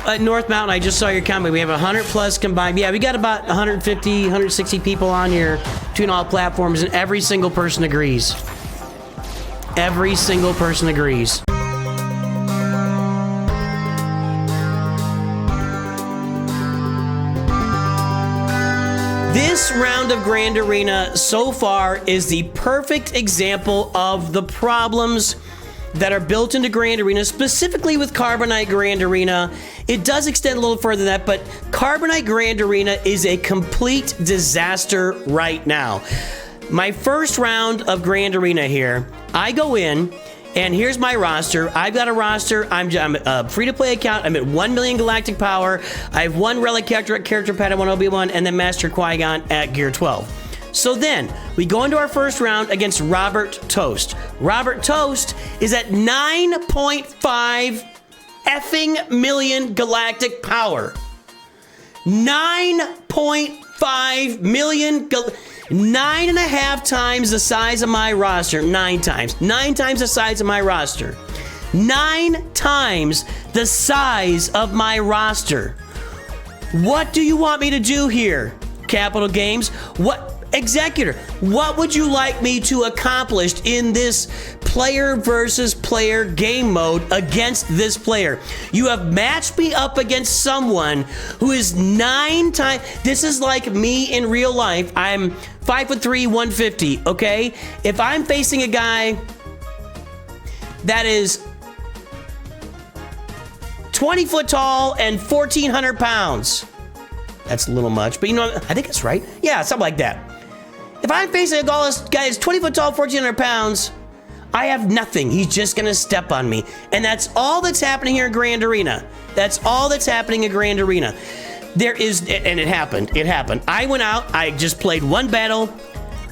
at North Mountain, I just saw your comment. We have 100 plus combined. Yeah, we got about 150, 160 people on here between all platforms, and every single person agrees. Every single person agrees. This round of Grand Arena so far is the perfect example of the problems that are built into Grand Arena, specifically with Carbonite Grand Arena. It does extend a little further than that, but Carbonite Grand Arena is a complete disaster right now. My first round of Grand Arena here, I go in, and here's my roster. I've got a roster. I'm a free-to-play account. I'm at 1 million galactic power. I have 1 relic character pad at 1 Obi-Wan, and then Master Qui-Gon at gear 12. So then, we go into our first round against Robert Toast. Robert Toast is at 9.5 effing million galactic power. 9.5 million 9.5 times the size of my roster. 9 times. 9 times the size of my roster. 9 times the size of my roster. What do you want me to do here, Capital Games? What, Executor, what would you like me to accomplish in this player versus player game mode against this player? You have matched me up against someone who is 9 times. This is like me in real life. I'm 5'3", 150, okay? If I'm facing a guy that is 20 foot tall and 1,400 pounds. That's a little much, but you know, I think it's right. Yeah, something like that. If I'm facing a guy that's 20 foot tall, 1,400 pounds, I have nothing. He's just gonna step on me. And that's all that's happening here in Grand Arena. That's all that's happening in Grand Arena. There is, and it happened. I went out, I just played 1 battle,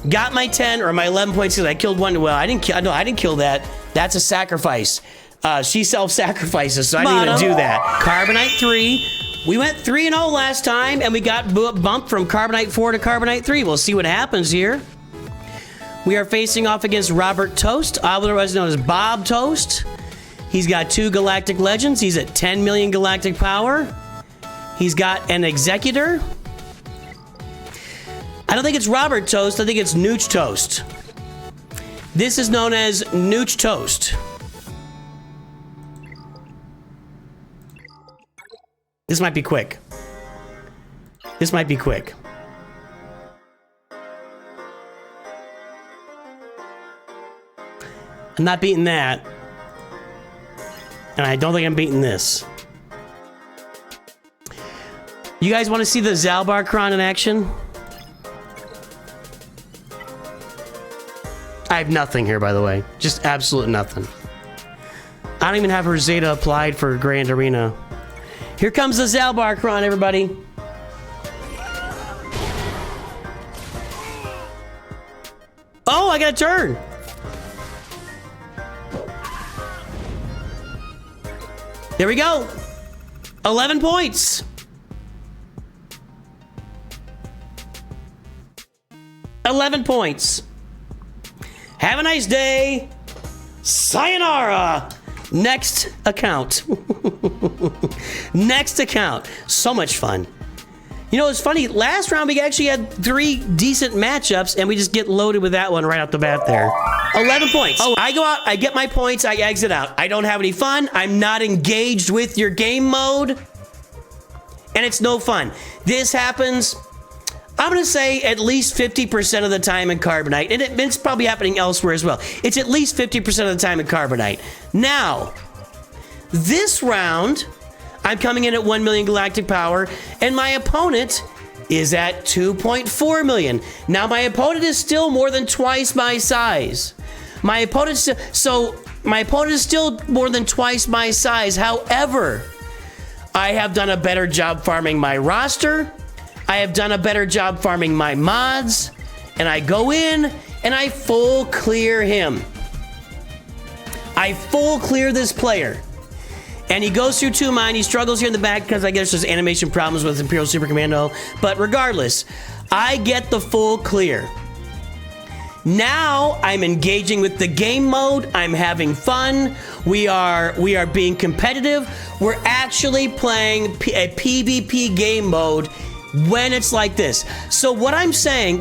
got my 10 or my 11 points because I killed 1. Well, I didn't kill that. That's a sacrifice. She self-sacrifices, so I didn't even do that. Carbonite 3. We went 3-0 last time, and we got bumped from Carbonite 4 to Carbonite 3. We'll see what happens here. We are facing off against Robert Toast, otherwise known as Bob Toast. He's got 2 Galactic Legends. He's at 10 million galactic power. He's got an Executor. I don't think it's Robert Toast. I think it's Nooch Toast. This is known as Nooch Toast. This might be quick. This might be quick. I'm not beating that. And I don't think I'm beating this. You guys want to see the Zalbarkron in action? I have nothing here, by the way. Just absolute nothing. I don't even have her Zeta applied for Grand Arena. Here comes the Zalbarkron, everybody. Oh, I got a turn. There we go. 11 points. 11 points. Have a nice day. Sayonara. Next account. Next account. So much fun. You know, it's funny. Last round, we actually had 3 decent matchups, and we just get loaded with that one right off the bat there. 11 points. Oh, I go out, I get my points, I exit out. I don't have any fun. I'm not engaged with your game mode, and it's no fun. This happens, I'm going to say, at least 50% of the time in Carbonite, and it's probably happening elsewhere as well. It's at least 50% of the time in Carbonite. Now, this round, I'm coming in at 1 million galactic power, and my opponent is at 2.4 million. Now, my opponent is still more than twice my size. My opponent is still more than twice my size. However, I have done a better job farming my roster. I have done a better job farming my mods, and I go in and I full clear him. I full clear this player. And he goes through 2 mine. He struggles here in the back because I guess there's animation problems with Imperial Super Commando. But regardless, I get the full clear. Now I'm engaging with the game mode. I'm having fun. We are being competitive. We're actually playing a PvP game mode when it's like this. So what I'm saying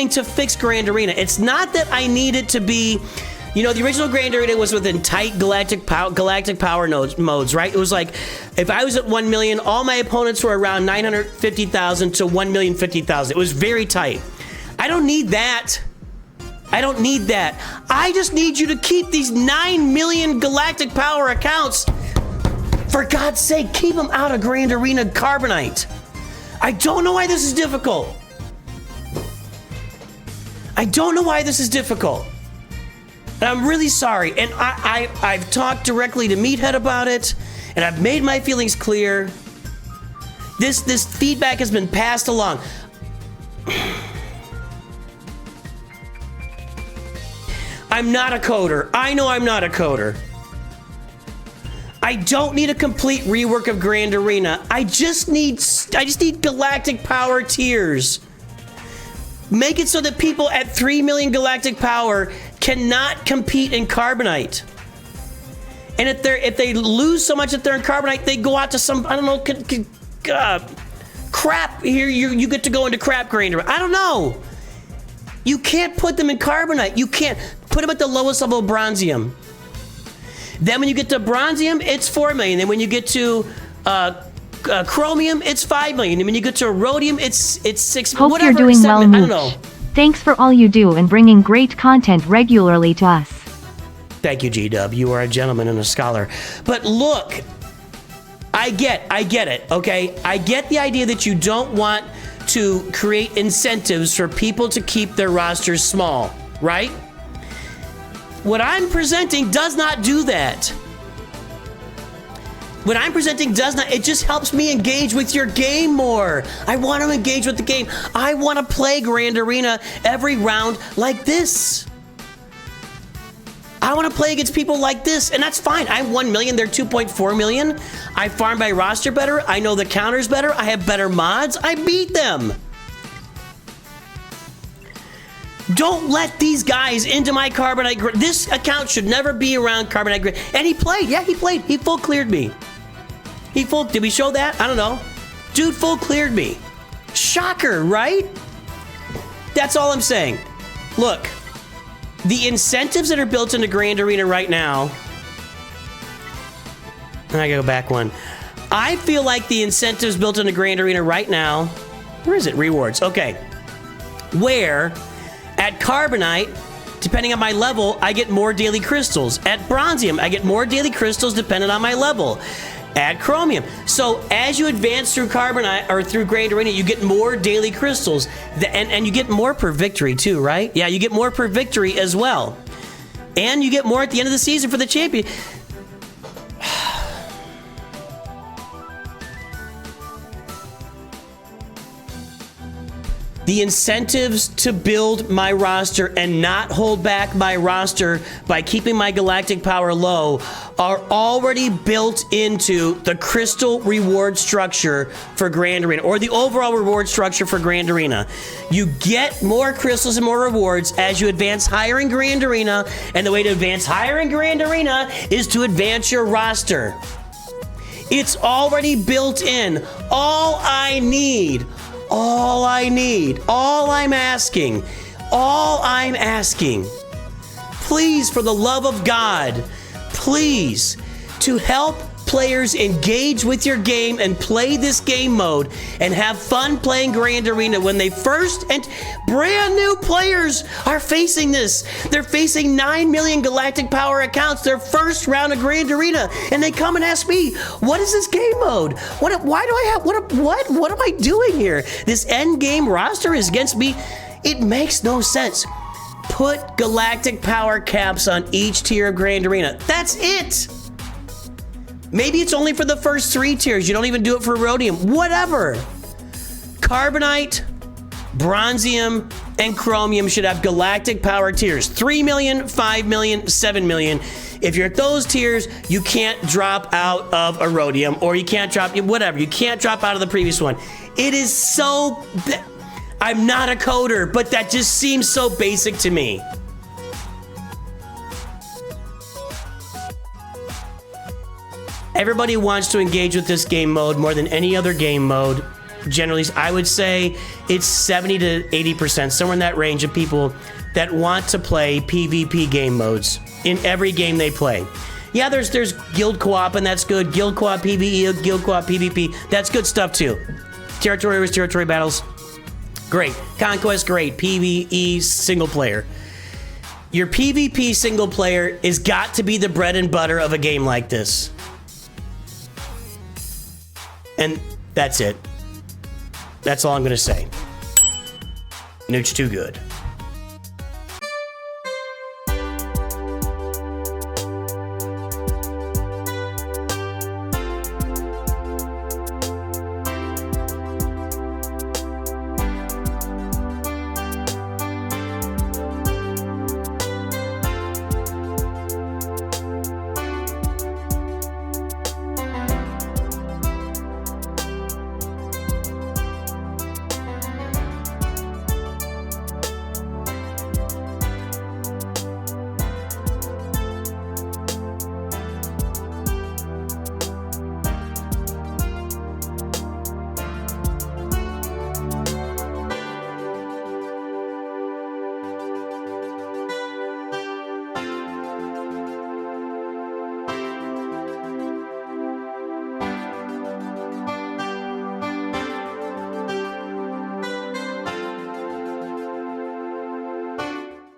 to fix Grand Arena, it's not that I need it to be, you know, the original Grand Arena was within tight galactic power modes, right? It was like, if I was at 1 million, all my opponents were around 950,000 to 1,050,000. It was very tight. I don't need that. I don't need that. I just need you to keep these 9 million galactic power accounts. For God's sake, keep them out of Grand Arena Carbonite. I don't know why this is difficult. I don't know why this is difficult. And I'm really sorry. And I've talked directly to Meathead about it, and I've made my feelings clear. This feedback has been passed along. I'm not a coder. I know I'm not a coder. I don't need a complete rework of Grand Arena. I just need galactic power tiers. Make it so that people at 3 million galactic power cannot compete in Carbonite. And if they lose so much that they're in Carbonite, they go out to some, I don't know, crap. Here you get to go into crap Grand Arena. I don't know. You can't put them in Carbonite. You can't put them at the lowest level of Bronzium. Then when you get to Bronzium, it's 4 million. Then when you get to Chromium, it's 5 million. And when you get to Rhodium, it's 6 million. Hope you're doing well, Mooch. I don't know. Thanks for all you do and bringing great content regularly to us. Thank you, G-Dub. You are a gentleman and a scholar. But look, I get it, okay? I get the idea that you don't want to create incentives for people to keep their rosters small, right? What I'm presenting does not do that. What I'm presenting does not, it just helps me engage with your game more. I want to engage with the game. I want to play Grand Arena every round like this. I want to play against people like this, and that's fine. I'm 1 million, they're 2.4 million. I farm my roster better. I know the counters better. I have better mods. I beat them. Don't let these guys into my Carbonite. This account should never be around Carbonite Grid. And he played. Yeah, he played. He full cleared me. Did we show that? I don't know. Dude full cleared me. Shocker, right? That's all I'm saying. Look, the incentives that are built into Grand Arena right now. I gotta go back one. I feel like the incentives built into Grand Arena right now. Where is it? Rewards. Okay. Where at Carbonite, depending on my level, I get more daily crystals. At Bronzium, I get more daily crystals depending on my level. At Chromium. So as you advance through Carbonite or through Grand Arena, you get more daily crystals. And you get more per victory too, right? Yeah, you get more per victory as well. And you get more at the end of the season for the champion. The incentives to build my roster and not hold back my roster by keeping my galactic power low are already built into the crystal reward structure for Grand Arena, or the overall reward structure for Grand Arena. You get more crystals and more rewards as you advance higher in Grand Arena, and the way to advance higher in Grand Arena is to advance your roster. It's already built in. All I'm asking, please, for the love of God, please, to help players engage with your game and play this game mode and have fun playing Grand Arena when they first, and brand new players are facing this. They're facing 9 million galactic power accounts, their first round of Grand Arena, and they come and ask me, what is this game mode? What am I doing here? This end game roster is against me. It makes no sense. Put galactic power caps on each tier of Grand Arena. That's it. Maybe it's only for the first 3 tiers. You don't even do it for Rhodium. Whatever. Carbonite, Bronzium, and Chromium should have galactic power tiers. 3 million, 5 million, 7 million. If you're at those tiers, you can't drop out of a Rhodium, or you can't drop, whatever. You can't drop out of the previous one. It is so... I'm not a coder, but that just seems so basic to me. Everybody wants to engage with this game mode more than any other game mode. Generally, I would say it's 70 to 80%, somewhere in that range of people that want to play PvP game modes in every game they play. Yeah, there's guild co-op, and that's good. Guild co-op PvE, guild co-op PvP, that's good stuff too. Territory wars, territory battles, great. Conquest, great. PvE single player. Your PvP single player has got to be the bread and butter of a game like this. And that's it. That's all I'm gonna say. Nooch too good.